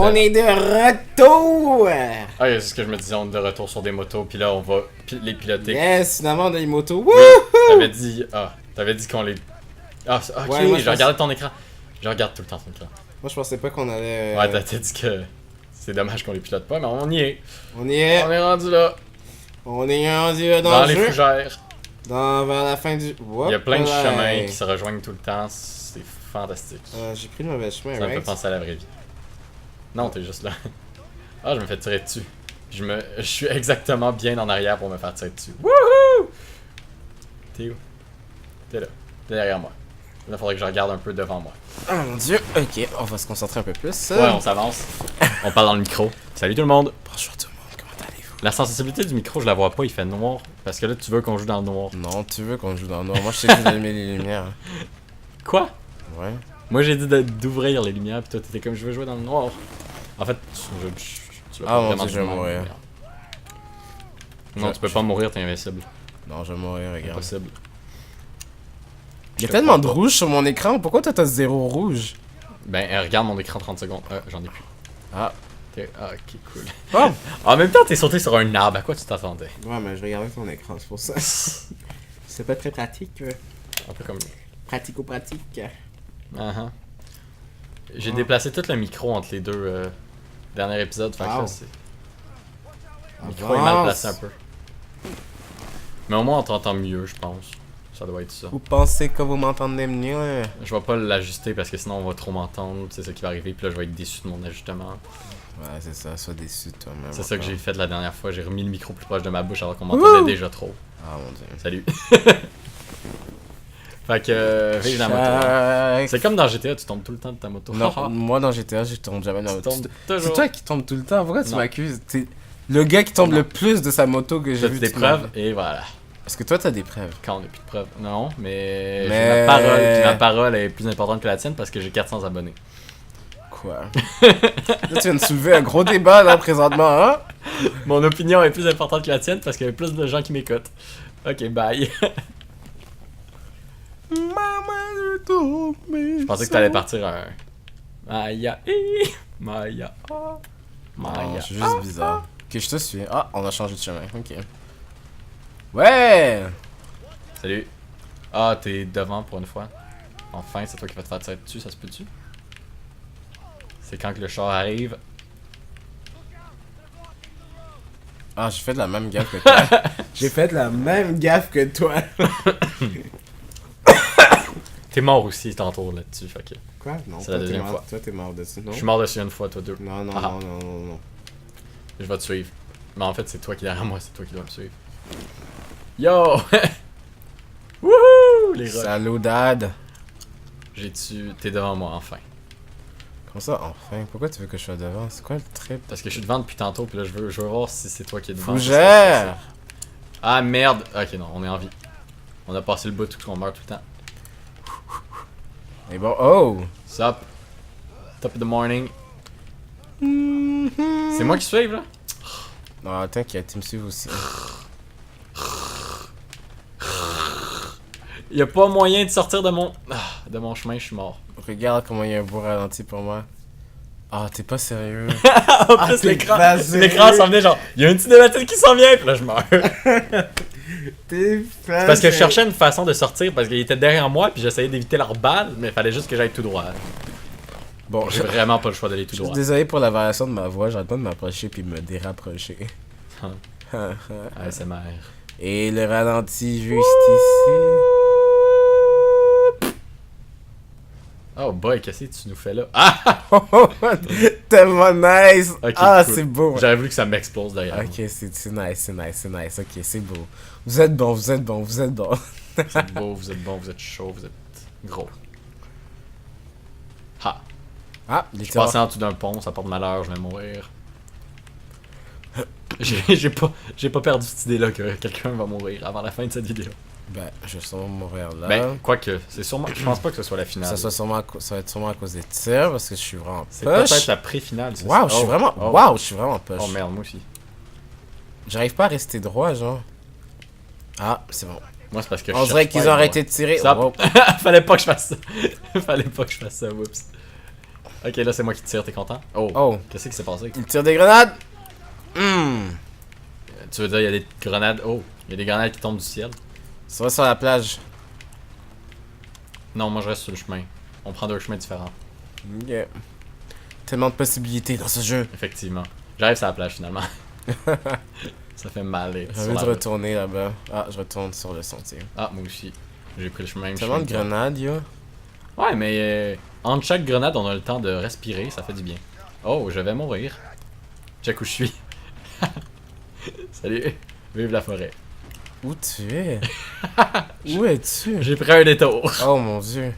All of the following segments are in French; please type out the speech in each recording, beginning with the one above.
On est de retour! Ah, c'est ce que je me disais, on est de retour sur des motos, puis là, on va les piloter. Yes, finalement, on a une moto. Oui, Wouhou! t'avais dit qu'on les... Ah, ok, Ouais, moi, j'ai regardé ton écran. Je regarde tout le temps ton écran. Moi, je pensais pas qu'on allait... Ouais, t'as dit que c'est dommage qu'on les pilote pas, mais on y est. On y est. On est rendu là, On est rendu dans dans le les jeu. fougères. Vers la fin du... Il y a plein de chemins qui se rejoignent tout le temps, c'est fantastique. J'ai pris le mauvais chemin, Ça me fait right? penser à la vraie vie. Non, t'es juste là. Ah, je me fais tirer dessus. Je suis exactement bien en arrière pour me faire tirer dessus. Wouhou! T'es où? T'es là. T'es derrière moi. Là, faudrait que je regarde un peu devant moi. Oh mon dieu. Ok, on va se concentrer un peu plus. Ouais, on s'avance. On parle dans le micro. Salut tout le monde. Bonjour tout le monde, comment allez-vous? La sensibilité du micro, je la vois pas, il fait noir. Parce que là, tu veux qu'on joue dans le noir. Non, tu veux qu'on joue dans le noir. Moi, je t'ai dit d'allumer les lumières. Quoi? Ouais. Moi, j'ai dit d'ouvrir les lumières, pis toi, t'étais comme je veux jouer dans le noir. En fait, tu Ah, mon vraiment Dieu, je vais du mal, mourir. Non, tu peux pas mourir, t'es invincible. Non, je vais mourir, regarde. Impossible. Il y a tellement de rouge sur mon écran. Pourquoi toi, t'as 0 rouge? Ben, regarde mon écran 30 secondes. J'en ai plus. Ah. Ah, ok, cool. Oh! En même temps, t'es sauté sur un arbre. À quoi tu t'attendais? Ouais, mais je regardais ton écran, c'est pour ça. C'est pas très pratique. Un peu comme... Pratico-pratique. J'ai déplacé tout le micro entre les deux derniers épisodes. Fait que là, c'est... Le micro est mal placé un peu. Mais au moins, on t'entend mieux, je pense. Ça doit être ça. Vous pensez que vous m'entendez mieux? Je vais pas l'ajuster parce que sinon on va trop m'entendre. C'est ça qui va arriver. Puis là, je vais être déçu de mon ajustement. Ouais, c'est ça, sois déçu toi-même. C'est ça que j'ai fait la dernière fois. J'ai remis le micro plus proche de ma bouche alors qu'on m'entendait déjà trop. Ah mon dieu. Salut. Fait que, vive la moto. C'est comme dans GTA, tu tombes tout le temps de ta moto. Non, moi dans GTA, je tombe jamais de ma moto. C'est toi qui tombes tout le temps. Pourquoi tu m'accuses? T'es le gars qui tombe le plus de sa moto que j'ai vu. J'ai des preuves et voilà. Parce que toi, t'as des preuves. Quand on n'a plus de preuves. Non, mais... j'ai ma parole. Puis ma parole est plus importante que la tienne parce que j'ai 400 abonnés. Quoi? Là, tu viens de soulever un gros débat, là, présentement, hein? Mon opinion est plus importante que la tienne parce qu'il y a plus de gens qui m'écoutent. Ok, bye. Je pensais que t'allais partir un... Maya, Maya, Maya. Non, je suis juste bizarre. Ok, je te suis. Ah, on a changé de chemin, ok. Ouais! Salut. Ah, t'es devant pour une fois. Enfin, c'est toi qui vas te faire tirer dessus, ça se peut-tu? C'est quand que le char arrive. Ah, j'ai fait la même gaffe que toi. J'ai fait la même gaffe que toi. T'es mort aussi tantôt là-dessus, fait que... Quoi? Non, c'est la deuxième fois. Toi, t'es mort dessus, non? Je suis mort dessus une fois, toi deux. Non, non, Ah. non. Je vais te suivre. Mais en fait, c'est toi qui es derrière moi, c'est toi qui dois me suivre. Yo! Wouhou! Les rocs. Salut, Dad. T'es devant moi, enfin. Comment ça, enfin? Pourquoi tu veux que je sois devant? C'est quoi le trip? Parce que je suis devant depuis tantôt, puis là, je veux voir si c'est toi qui es devant. Fougère! Ah, merde! Ok, non, on est en vie. On a passé le bout où on meurt tout le temps. Et bon, oh! Sup? Top of the morning. C'est moi qui suive, là? Non, t'inquiète, tu me suives aussi. Y'a pas moyen de sortir de mon chemin, je suis mort. Regarde comment il y a un beau ralenti pour moi. Ah, t'es pas sérieux? En plus, l'écran s'en venait genre, y'a une cinématique qui s'en vient, puis là, je meurs. T'es C'est parce que je cherchais une façon de sortir parce qu'il était derrière moi, puis j'essayais d'éviter leur balle, mais il fallait juste que j'aille tout droit. Bon, J'ai vraiment pas le choix d'aller tout je droit. suis désolé pour la variation de ma voix, j'arrête pas de m'approcher puis me dérapprocher. ASMR. Et le ralenti juste ici. Oh boy, qu'est-ce que tu nous fais là? Ah! Tellement nice! Okay, ah, cool. c'est beau! J'aurais voulu que ça m'explose derrière. Ok, c'est nice. Ok, c'est beau. Vous êtes bon. Vous êtes beau, vous êtes bon, vous êtes chaud, vous êtes gros. Ha! Ah, Je suis passé en dessous d'un pont, ça porte malheur, je vais mourir. J'ai pas perdu cette idée-là que quelqu'un va mourir avant la fin de cette vidéo. Ben, je vais sûrement mourir là. Ben, quoique, c'est sûrement. Je pense pas que ce soit la finale. Ça va être sûrement à cause des tirs parce que je suis vraiment c'est poche. peut-être la pré-finale. Waouh, je suis vraiment. Waouh, je suis vraiment poche. Oh merde, moi aussi. J'arrive pas à rester droit, genre. Ah, c'est bon. Moi, c'est parce que on dirait qu'ils ont arrêté de tirer. Ça... Oh. Fallait pas que je fasse ça. Fallait pas que je fasse ça, whoops. Ok, là c'est moi qui tire, t'es content? Oh, Oh, qu'est-ce qui s'est passé? il tire des grenades. Hmm. Tu veux dire, il y a des grenades. Oh, il y a des grenades qui tombent du ciel. Ça va sur la plage. Non, moi je reste sur le chemin. On prend deux chemins différents. Yeah. Tellement de possibilités dans ce jeu. Effectivement. J'arrive sur la plage finalement. Ça fait mal. J'ai envie de retourner là-bas. Ah, je retourne sur le sentier. Ah, moi aussi. J'ai pris le chemin. Tellement de grenades, yo. Ouais, mais entre chaque grenade, on a le temps de respirer, ça fait du bien. Oh, je vais mourir. Check où je suis. Salut. Vive la forêt. Où tu es? Où es-tu? J'ai pris un détour. Oh mon dieu.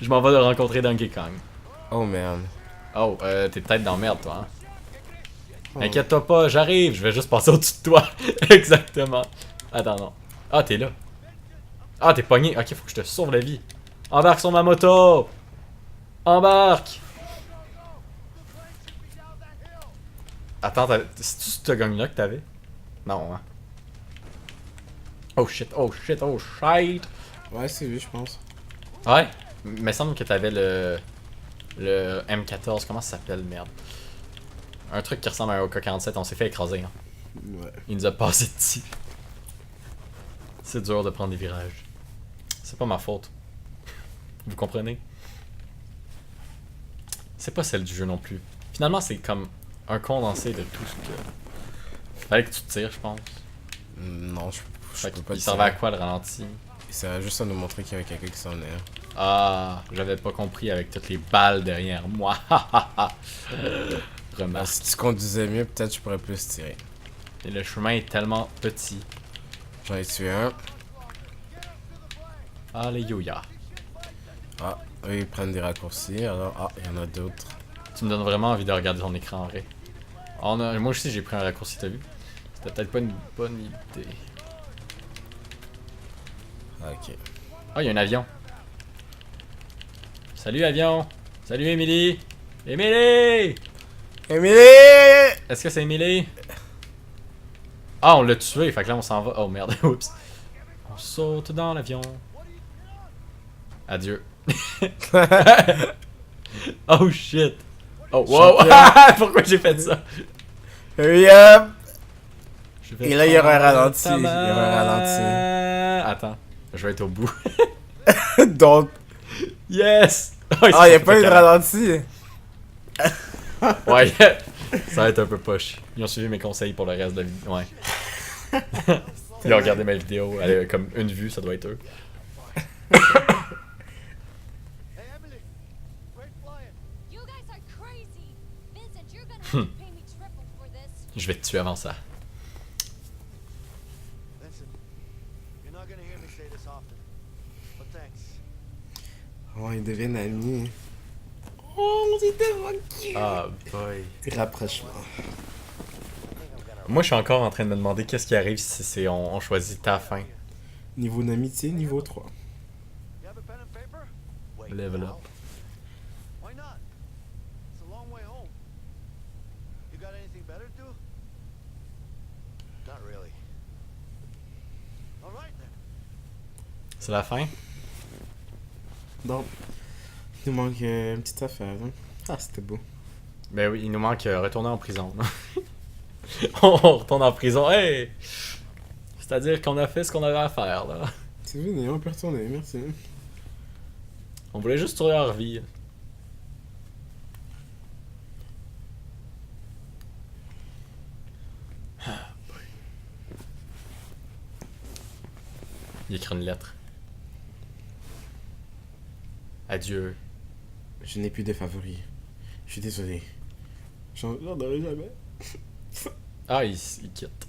Je m'en vais de rencontrer Donkey Kong. Oh merde. Oh, t'es peut-être dans merde, toi, hein? Oh. Inquiète-toi pas, j'arrive, je vais juste passer au-dessus de toi. Exactement. Attends, non. Ah, t'es là. Ah, t'es pogné. Ok, faut que je te sauve la vie. Embarque sur ma moto. Embarque. Attends, c'est-tu ce gang-là que t'avais? Non, hein. Oh shit, oh shit, oh shit. Ouais, c'est lui, je pense. Ouais, il me semble que t'avais le M14, comment ça s'appelle, merde? Un truc qui ressemble à un OK-47, on s'est fait écraser, hein. Ouais. Il nous a passé dessus. C'est dur de prendre des virages. C'est pas ma faute. Vous comprenez? C'est pas celle du jeu non plus. Finalement, c'est comme un condensé de tout ce que... Fallait que tu tires, je pense. Non, je peux pas Il le servait à tirer. quoi le ralenti? Il servait juste à nous montrer qu'il y avait quelqu'un qui s'en est. Ah, j'avais pas compris avec toutes les balles derrière moi. Remarque. Si tu conduisais mieux, peut-être je pourrais plus tirer. Et le chemin est tellement petit. J'en ai tué un. Alléluia. Ah, eux ils prennent des raccourcis, alors ah, il y en a d'autres. Tu me donnes vraiment envie de regarder ton écran en vrai. Moi aussi j'ai pris un raccourci, t'as vu? C'était peut-être pas une bonne idée. Ok. Ah, il y a un avion. Salut avion. Salut Émilie. Émilie! Émilie! Est-ce que c'est Émilie? Ah, on l'a tué, fait que là on s'en va. Oh merde, oups. On saute dans l'avion. Adieu. Oh shit. Oh wow. Pourquoi j'ai fait ça? Hurry up! Et là, il y aura un ralenti. Il y aura un ralenti. Attends, je vais être au bout. Donc. Yes! Ah, il n'y a pas eu de ralenti. Ouais, ça va être un peu poche. Ils ont suivi mes conseils pour le reste de la vidéo. Ouais. Ils ont regardé ma vidéo. Elle a comme une vue, ça doit être eux. Je vais te tuer avant ça. Oh, ils deviennent amis. Oh, on est tellement cute. Ah, boy. Rapprochement. Moi, je suis encore en train de me demander qu'est-ce qui arrive si on choisit ta fin. Niveau d'amitié, niveau 3. Level up. C'est la fin? Donc, il nous manque une petite affaire. Hein? Ah, c'était beau. Ben oui, il nous manque retourner en prison. On retourne en prison, hey! C'est-à-dire qu'on a fait ce qu'on avait à faire, là. C'est fini, on peut retourner, merci. On voulait juste sauver leur vie. Il écrit une lettre. Adieu. Je n'ai plus de favoris. Je suis désolé. J'en aurai jamais. Ah, il quitte.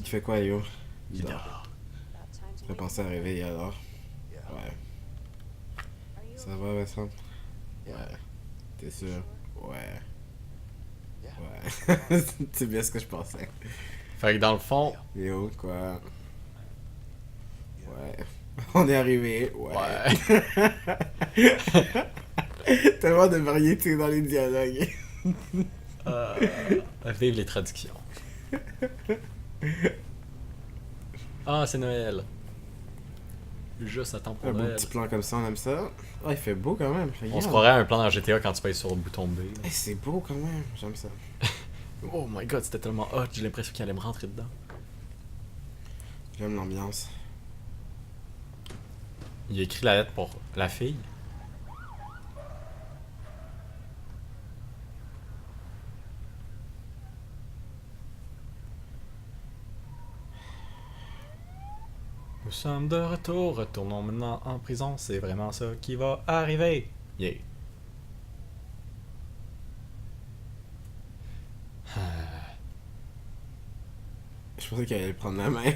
Il fait quoi, yo? Il dort. Je pensais à réveiller alors. Ouais. Ça va, Vincent? Ouais. T'es sûr? Ouais. Ouais. C'est bien ce que je pensais. Fait que dans le fond... Yo, quoi? Ouais. On est arrivé. Ouais. Tellement de variété dans les dialogues. Vive les traductions. Ah, c'est Noël. Juste à temps pour Un beau Noël. petit plan comme ça, on aime ça. Ah, il fait beau quand même. On Regarde. se croirait à un plan dans GTA quand tu payes sur le bouton B. Hey, c'est beau quand même, j'aime ça. Oh my god, c'était tellement hot, j'ai l'impression qu'il allait me rentrer dedans. J'aime l'ambiance. Il a écrit la lettre pour la fille. Nous sommes de retour, retournons maintenant en prison, c'est vraiment ça qui va arriver. Yeah. Je pensais qu'elle allait prendre la main.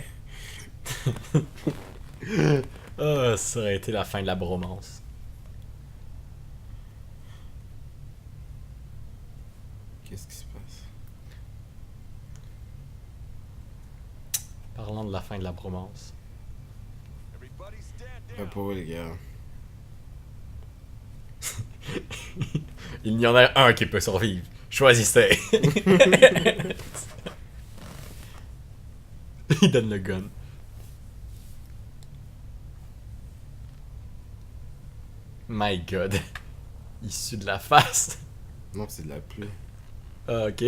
Ah, ça aurait été la fin de la bromance. Qu'est-ce qui se passe? Parlons de la fin de la bromance. Pas beau, les gars. Il y en a un qui peut survivre. Choisissez. Il donne le gun. My god. Issu de la face. Non, c'est de la pluie. Ah, ok.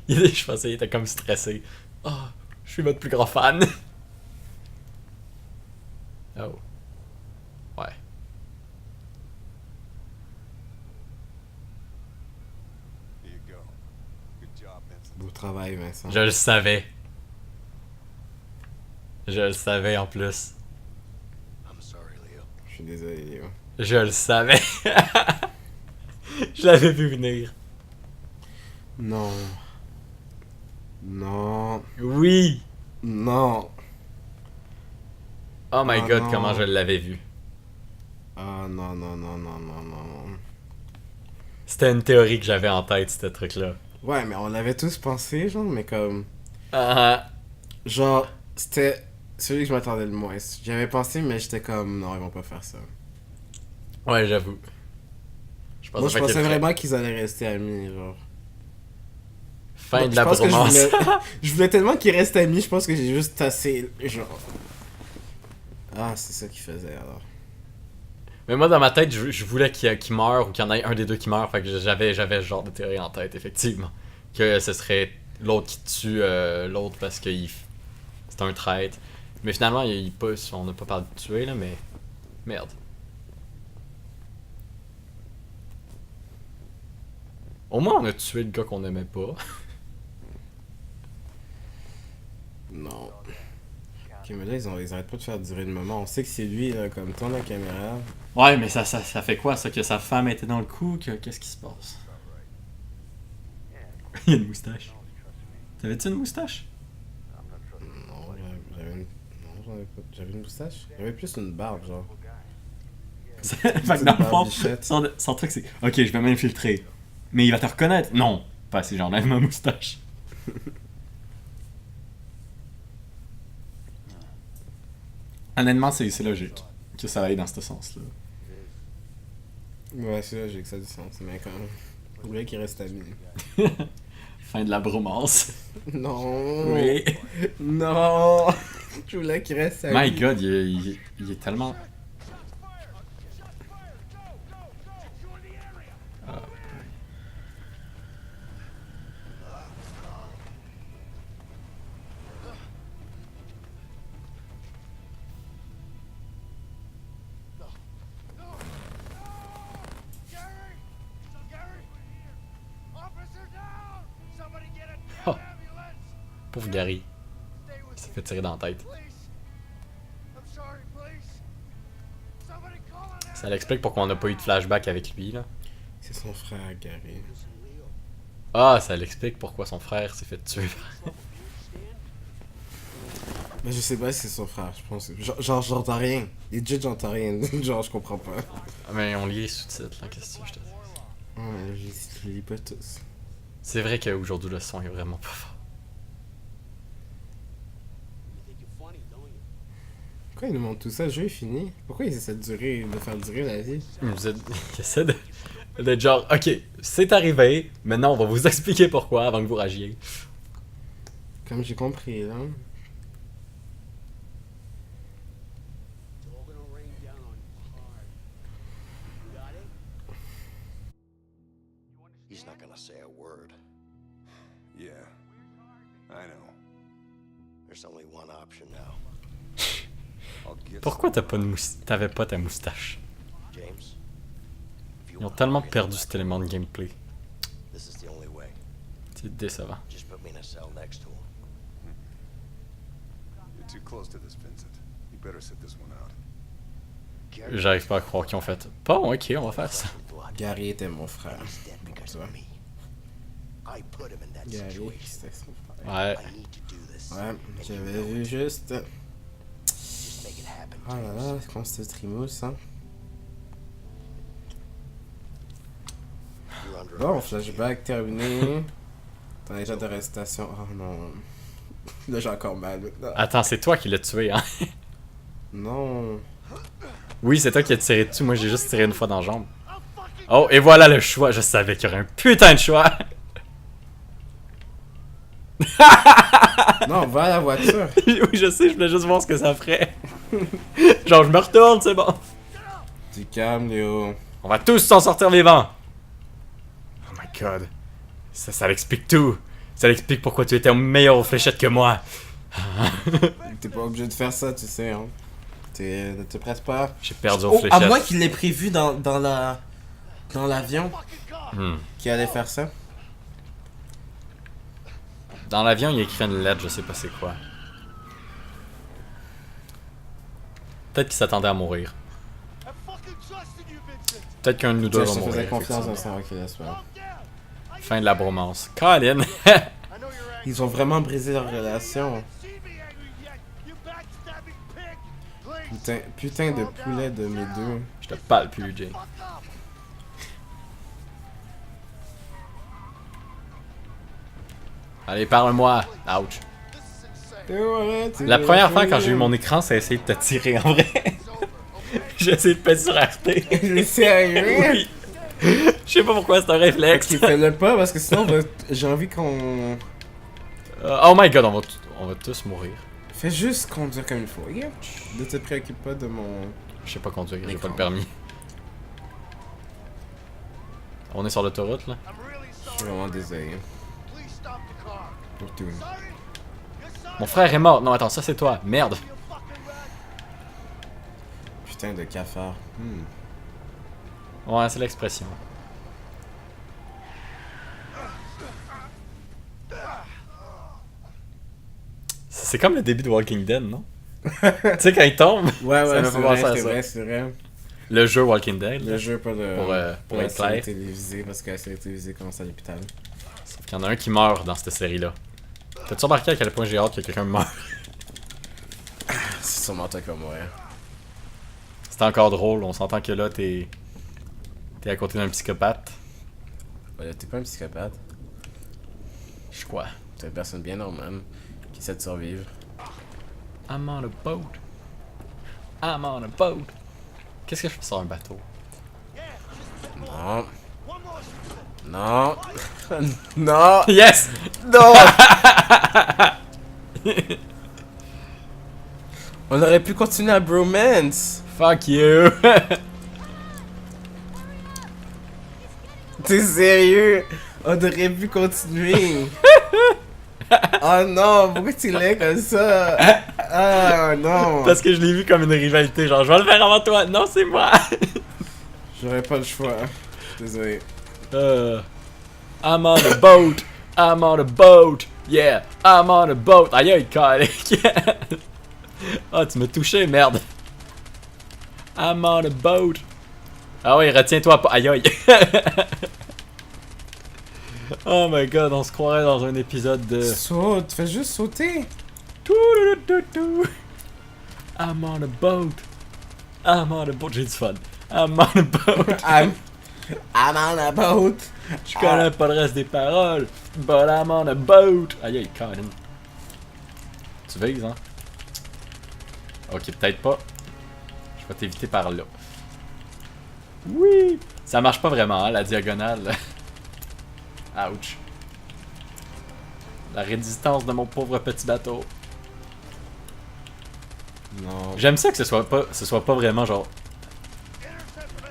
Je pensais qu'il était comme stressé. Ah, je suis votre plus grand fan. Oh. Ouais. Beau travail, Vincent. Je le savais. Je le savais en plus. Je suis désolé, Léo. Je le savais. Je l'avais vu venir. Non. Non. Oui. Non. Oh my Oh god, non. comment je l'avais vu. Ah non, non, non, non, non, non. C'était une théorie que j'avais en tête, ce truc-là. Ouais, mais on l'avait tous pensé, genre, mais comme... Ah, Genre, c'était celui que je m'attendais le moins. J'y avais pensé, mais j'étais comme, non, ils vont pas faire ça. ouais, j'avoue. Je Moi, je pas pensais qu'il ferait- vraiment qu'ils allaient rester amis, genre. Fin Donc, de la je pense que bromance. je voulais tellement qu'ils restent amis, je pense que j'ai juste tassé, genre... Ah, c'est ça qu'ils faisaient, alors. Mais moi, dans ma tête, je voulais qu'il meure ou qu'il y en ait un des deux qui meurt. Fait que j'avais ce genre de théorie en tête, effectivement. Que ce serait l'autre qui tue l'autre parce que c'est un traître. Mais finalement, on n'a pas parlé de tuer, là, mais... Merde. Au moins, on a tué le gars qu'on aimait pas. Non. Ok, mais là, ils arrêtent pas de faire durer le moment. On sait que c'est lui, là, comme tourne la caméra. Ouais, mais ça fait quoi, ça? Que sa femme était dans le coup? Qu'est-ce qui se passe? Il y a une moustache. T'avais-tu une moustache? Non, j'avais une moustache. J'avais plus une barbe, genre. Fait que dans le fond, barbichette. son truc c'est ok, je vais m'infiltrer. Mais il va te reconnaître. Non, pas si j'enlève ma moustache. Honnêtement, c'est logique que ça aille dans ce sens-là. Ouais, c'est logique, ça a du sens. Mais quand même, je voulais qu'ils restent amis. Fin de la bromance. Non. Oui. Non. Je voulais qu'ils restent amis. My god, il est tellement. Oh, pauvre Gary. Il s'est fait tirer dans la tête. Ça l'explique pourquoi on n'a pas eu de flashback avec lui, là. C'est son frère, Gary. Ah, ça l'explique pourquoi son frère s'est fait tuer. Mais je sais pas si c'est son frère, je pense. Genre, j'entends rien. Legit, j'entends rien. Genre, je comprends pas. Mais on lit les sous-titres, là, qu'est-ce que je te dis? Ouais, je lis pas tous. C'est vrai qu'aujourd'hui, le son est vraiment pas fort. Pourquoi il nous montre tout ça? Le jeu est fini. Pourquoi ils essaient de faire durer la vie? Il essaie d'être genre, ok, c'est arrivé, maintenant on va vous expliquer pourquoi avant que vous ragiez. Comme j'ai compris, là. He's not gonna say a word. Yeah, I know. There's only one option now. I'll get Pourquoi t'avais pas ta moustache? James, if you Ils ont want tellement to get perdu back cet élément de gameplay. This is the only way. C'est décevant. Just put me in a cell next to him. You're too close to this, Vincent. You better sit this one out. J'arrive pas à croire qu'ils ont fait. Bon, ok, on va faire ça. Gary était mon frère. He's dead because Ça. of me. I put him in that Gary, situation. c'était son frère. Ouais. I need to do this. Ouais, And j'avais you know vu it. juste. Just make it happen, Oh là James. là, comment c'était trimousse, hein. You're under Bon, arrest. flashback terminé. T'as déjà d'arrestation. Oh non. Là, j'ai encore mal maintenant. Attends, c'est toi qui l'as tué, hein? Non. Oui, c'est toi qui as tiré dessus. Moi, j'ai juste tiré une fois dans la jambe. Oh, et voilà le choix. Je savais qu'il y aurait un putain de choix. Non, va à la voiture. Oui, je sais, je voulais juste voir ce que ça ferait. Genre, je me retourne, c'est bon. Du calme, Léo. On va tous s'en sortir vivants. Oh my god. Ça l'explique tout. Ça l'explique pourquoi tu étais meilleur aux fléchettes que moi. T'es pas obligé de faire ça, tu sais, hein. Ne te presse pas. J'ai perdu aux Oh, à fléchettes. moins qu'il l'ait prévu dans l'avion Hmm. qu'il allait faire ça. Dans l'avion, il y a écrit une lettre, je sais pas c'est quoi. Peut-être qu'il s'attendait à mourir. Peut-être qu'un de nous deux Je va te faisais mourir. confiance dans effectivement. ça, ok, laisse faire. Fin de la bromance. Colin! Ils ont vraiment brisé leur relation. Putain de poulet de mes deux. Je te parle plus, Jay. Allez, parle-moi! Ouch. La première fois quand j'ai eu mon écran, c'est essayer de te tirer en vrai. J'ai essayé de péter sur RT. Sérieux? Oui. Je sais pas pourquoi c'est un réflexe. Ok, fais-le pas parce que sinon j'ai envie qu'on. Oh my god, on va tous mourir. Fais juste conduire comme il faut, ok? Ne te préoccupe pas de mon. Je sais pas conduire, j'ai pas L'écran. le permis. On est sur l'autoroute là? Je suis vraiment désolé. Pour tout. Mon frère est mort. Non, attends, ça c'est toi. Merde. Putain de cafard. Ouais, c'est l'expression. C'est comme le début de Walking Dead, non? Tu sais, quand il tombe, Ouais, ça ouais, me c'est fait penser à vrai, c'est ça. vrai, c'est vrai. Le jeu Walking Dead. Le jeu, pas le. Pour la être série clair. télévisée, parce que la série télévisée commence à l'hôpital. Sauf qu'il y en a un qui meurt dans cette série-là. T'as-tu remarqué à quel point j'ai hâte que quelqu'un meure? C'est sûrement toi qui vas mourir. C'est encore drôle, on s'entend que là, t'es à côté d'un psychopathe. Ouais, t'es pas un psychopathe. Je suis quoi? T'es une personne bien normale qui essaie de survivre. I'm on a boat. I'm on a boat. Qu'est-ce que je fais sur un bateau? Non. Non. Non. Yes! Non. On aurait pu continuer à bromance. Fuck you! T'es sérieux? On aurait pu continuer. Oh non, pourquoi tu l'es comme ça? Ah non. Parce que je l'ai vu comme une rivalité, genre je vais le faire avant toi, non c'est moi! J'aurais pas le choix. Désolé. I'm on a boat! I'm on a boat! Yeah! I'm on a boat! Aïe aïe, calique! Ah, tu m'as touché, merde! I'm on a boat! Ah ouais, retiens-toi pas! Aïe aïe! Oh my god, on se croirait dans un épisode de... Saute, fais juste sauter. I'm on a boat! I'm on a boat! J'ai du fun! I'm on a boat! I'm on a boat. Je connais pas le reste des paroles, but I'm on a boat! Aïe aïe, Colin. Tu vises, hein? Ok, peut-être pas. Je vais t'éviter par là. Oui! Ça marche pas vraiment, hein, la diagonale. Ouch. La résistance de mon pauvre petit bateau. Non. J'aime ça que ce soit pas vraiment genre...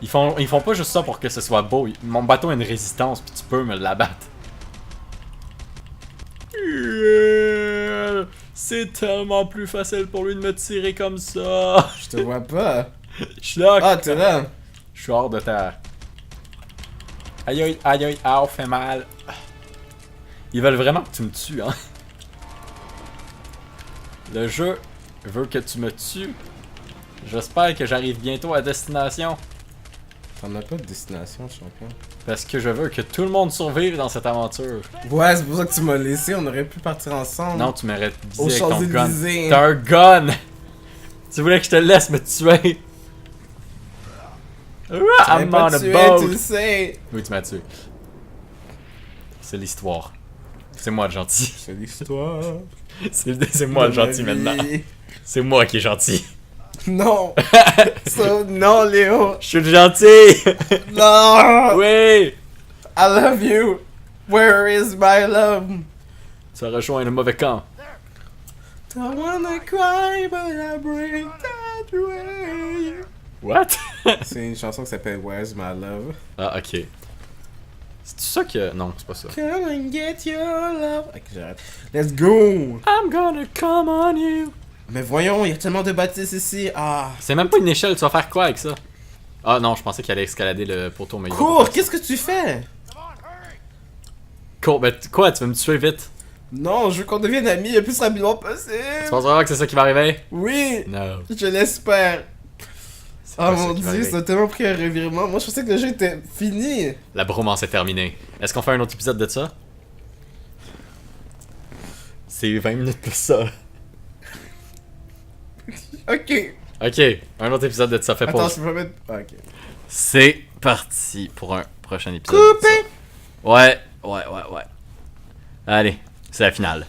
Ils font pas juste ça pour que ce soit beau. Mon bateau a une résistance, puis tu peux me l'abattre. C'est tellement plus facile pour lui de me tirer comme ça. Je te vois pas. Je suis là. Ah, t'es là. Je suis hors de terre. Aïe aïe aïe aïe, ah, fait mal. Ils veulent vraiment que tu me tues, hein. Le jeu veut que tu me tues. J'espère que j'arrive bientôt à destination. T'en as pas de destination, champion. Parce que je veux que tout le monde survive dans cette aventure. Ouais, c'est pour ça que tu m'as laissé, on aurait pu partir ensemble. Non, tu m'aurais Aux visé avec ton gun. Champs-Élysées. T'as un gun! Tu voulais que je te laisse me tuer. T'avais I'm pas on a tué, boat. tu le sais. Oui, tu m'as tué. C'est l'histoire. C'est moi le gentil. C'est l'histoire. C'est moi le gentil maintenant. C'est moi qui est gentil. Non. Non, Léo. Je suis le gentil! Non. Oui! I love you. Where is my love? Tu as rejoint le mauvais camp. Don't wanna cry, but I break that way. What? C'est une chanson qui s'appelle Where's My Love. Ah, ok. C'est ça que. Non, c'est pas ça. Come and get your love. Ok, j'arrête. Let's go. I'm gonna come on you. Mais voyons, il y a tellement de bâtisses ici. Ah. C'est même pas une échelle, tu vas faire quoi avec ça? Ah non, je pensais qu'il allait escalader le poteau, mais il va pas Cours, faire qu'est-ce que tu fais? ça. Cours, ben quoi, tu veux me tuer vite? Non, je veux qu'on devienne amis le plus rapidement possible. Tu penses vraiment que c'est ça qui va arriver? Oui, Non. je l'espère. C'est Oh pas ça mon qui va dieu, arriver. ça a tellement pris un revirement. Moi, je pensais que le jeu était fini. La bromance est terminée. Est-ce qu'on fait un autre épisode de ça? C'est 20 minutes pour ça. Ok. Ok, un autre épisode de ça, fait Attends, pause. je peux pas mettre. Ah, ok. C'est parti pour un prochain épisode. de ça. Coupé. Ouais. Allez, c'est la finale.